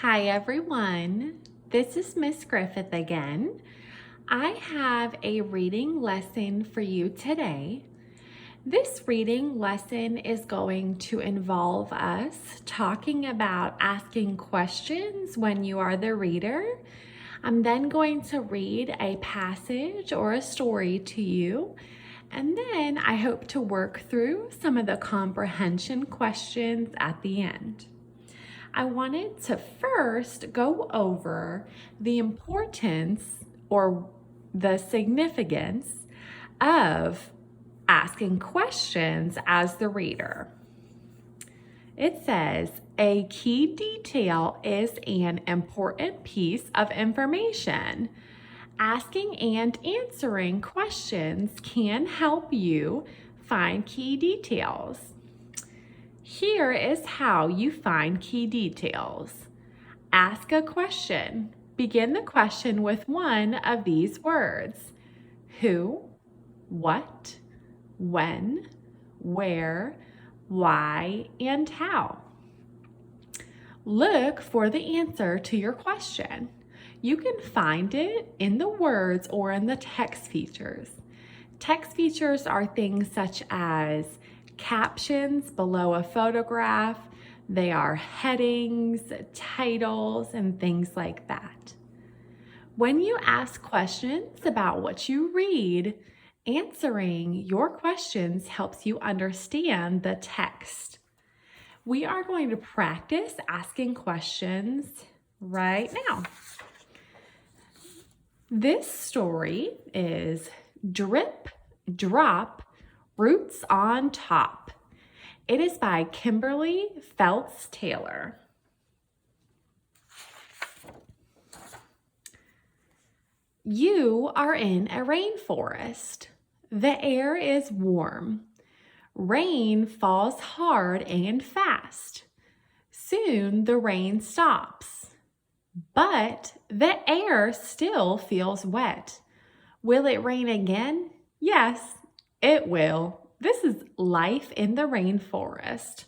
Hi everyone, this is Miss Griffith again. I have a reading lesson for you today. This reading lesson is going to involve us talking about asking questions when you are the reader. I'm then going to read a passage or a story to you, and then I hope to work through some of the comprehension questions at the end. I wanted to first go over the importance or the significance of asking questions as the reader. It says, a key detail is an important piece of information. Asking and answering questions can help you find key details. Here is how you find key details. Ask a question. Begin the question with one of these words: who, what, when, where, why, and how. Look for the answer to your question. You can find it in the words or in the text features. Text features are things such as captions below a photograph. They are headings, titles, and things like that. When you ask questions about what you read, answering your questions helps you understand the text. We are going to practice asking questions right now. This story is Drip, Drop, Roots on Top. It is by Kimberly Feltz Taylor. You are in a rainforest. The air is warm. Rain falls hard and fast. Soon the rain stops, but the air still feels wet. Will it rain again? Yes, it will. This is life in the rainforest.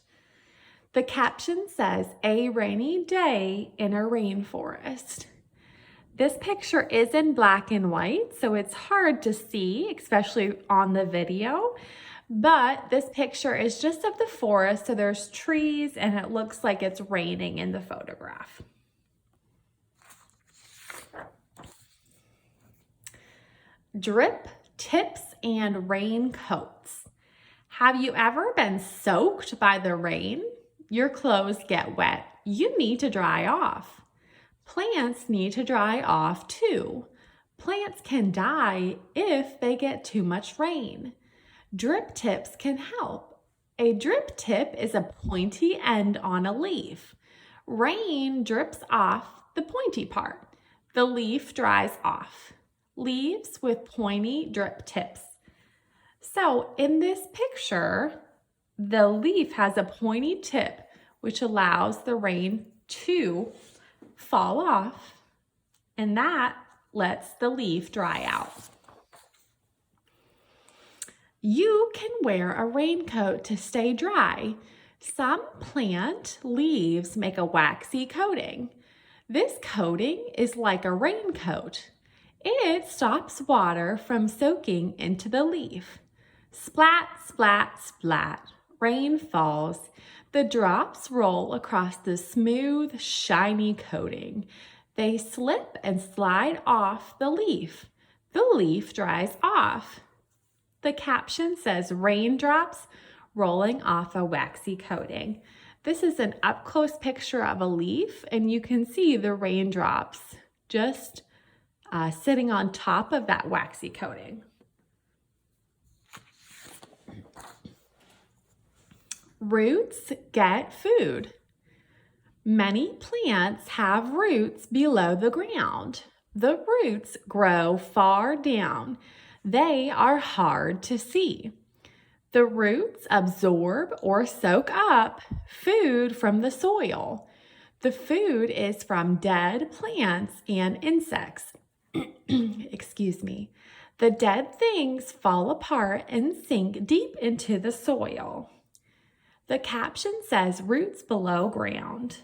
The caption says, a rainy day in a rainforest. This picture is in black and white, so it's hard to see, especially on the video. But this picture is just of the forest, so there's trees and it looks like it's raining in the photograph. Drip, tips, and raincoats. Have you ever been soaked by the rain? Your clothes get wet. You need to dry off. Plants need to dry off too. Plants can die if they get too much rain. Drip tips can help. A drip tip is a pointy end on a leaf. Rain drips off the pointy part. The leaf dries off. Leaves with pointy drip tips. So in this picture, the leaf has a pointy tip, which allows the rain to fall off, and that lets the leaf dry out. You can wear a raincoat to stay dry. Some plant leaves make a waxy coating. This coating is like a raincoat. It stops water from soaking into the leaf. Splat, splat, splat. Rain falls. The drops roll across the smooth, shiny coating. They slip and slide off the leaf. The leaf dries off. The caption says raindrops rolling off a waxy coating. This is an up-close picture of a leaf, and you can see the raindrops just sitting on top of that waxy coating. Roots get food. Many plants have roots below the ground. The roots grow far down. They are hard to see. The roots absorb or soak up food from the soil. The food is from dead plants and insects. Excuse me. The dead things fall apart and sink deep into the soil. The caption says roots below ground.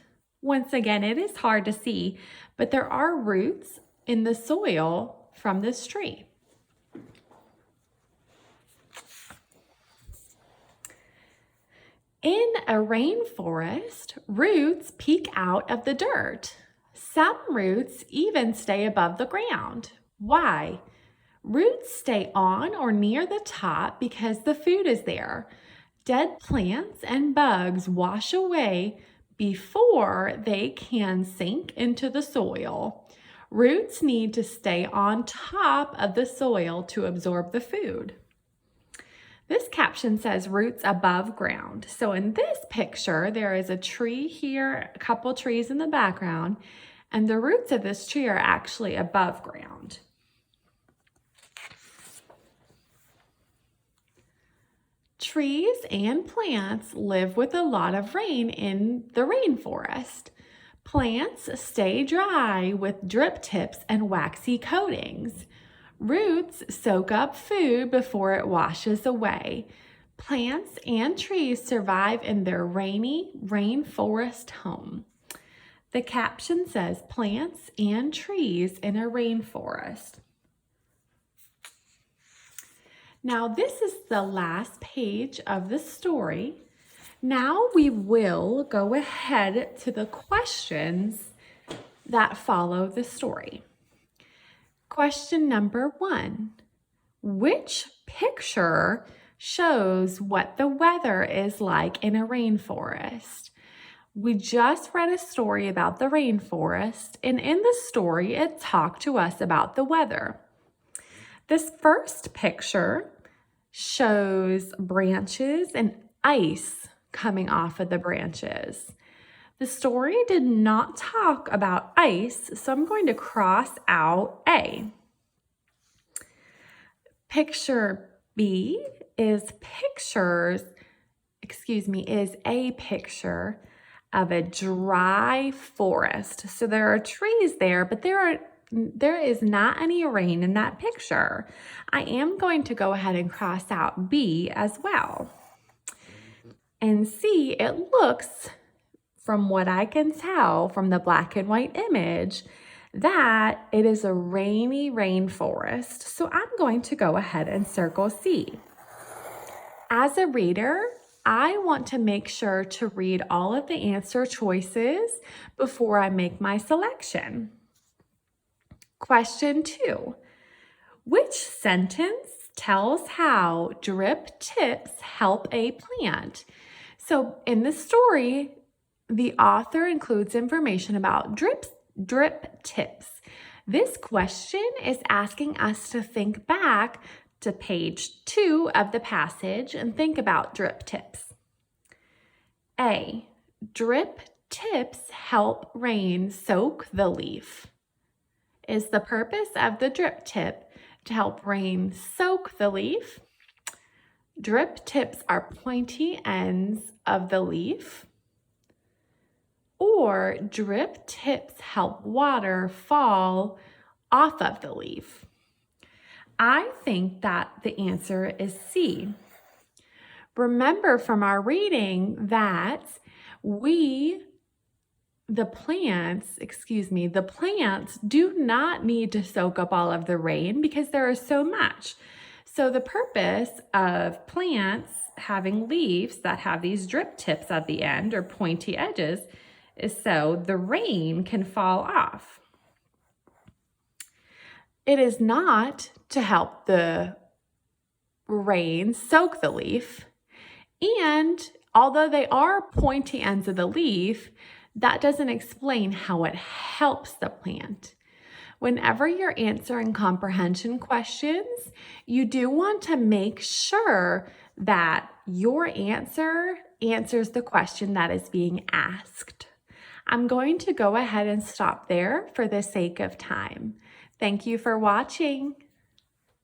Once again, it is hard to see, but there are roots in the soil from this tree. In a rainforest, roots peek out of the dirt. Some roots even stay above the ground. Why? Roots stay on or near the top because the food is there. Dead plants and bugs wash away before they can sink into the soil. Roots need to stay on top of the soil to absorb the food. This caption says roots above ground. So in this picture, there is a tree here, a couple trees in the background, and the roots of this tree are actually above ground. Trees and plants live with a lot of rain in the rainforest. Plants stay dry with drip tips and waxy coatings. Roots soak up food before it washes away. Plants and trees survive in their rainy rainforest home. The caption says plants and trees in a rainforest. Now this is the last page of the story. Now we will go ahead to the questions that follow the story. Question number 1. Which picture shows what the weather is like in a rainforest? We just read a story about the rainforest, and in the story, it talked to us about the weather. This first picture shows branches and ice coming off of the branches. The story did not talk about ice, so I'm going to cross out A. Picture B is a picture of a dry forest. So there are trees there, but there is not any rain in that picture. I am going to go ahead and cross out B as well. And C, it looks, from what I can tell from the black and white image, that it is a rainy rainforest. So I'm going to go ahead and circle C. As a reader, I want to make sure to read all of the answer choices before I make my selection. Question 2. Which sentence tells how drip tips help a plant? So in the story, the author includes information about drip tips. This question is asking us to think back to page 2 of the passage and think about drip tips. A. Drip tips help rain soak the leaf. Is the purpose of the drip tip to help rain soak the leaf? Drip tips are pointy ends of the leaf. Or drip tips help water fall off of the leaf. I think that the answer is C. Remember from our reading that the plants do not need to soak up all of the rain because there is so much. So the purpose of plants having leaves that have these drip tips at the end or pointy edges is so the rain can fall off. It is not to help the rain soak the leaf. And although they are pointy ends of the leaf, that doesn't explain how it helps the plant. Whenever you're answering comprehension questions, you do want to make sure that your answer answers the question that is being asked. I'm going to go ahead and stop there for the sake of time. Thank you for watching.